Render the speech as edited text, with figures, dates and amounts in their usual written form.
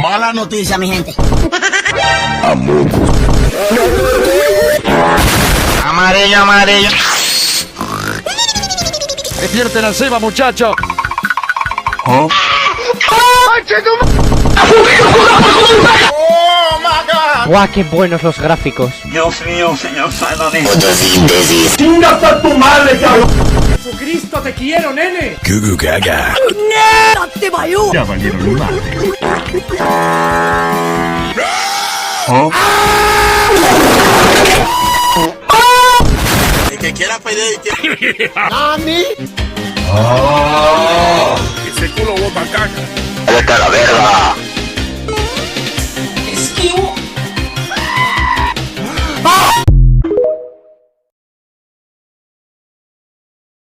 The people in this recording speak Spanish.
Mala noticia, mi gente. Amarillo, amarillo. Despierten al Seba, muchachos. ¿Oh? ¡Guau, qué buenos los gráficos! Dios mío, señor Saloni. ¡Chingas a tu madre, cabrón! ¡Jesucristo, te quiero, nene! Gugu Gaga. Ya valieron madre. ¿Oh? El que quiera pedir. ¡Nani! Ese culo bota caca. ¡Vete a la verga!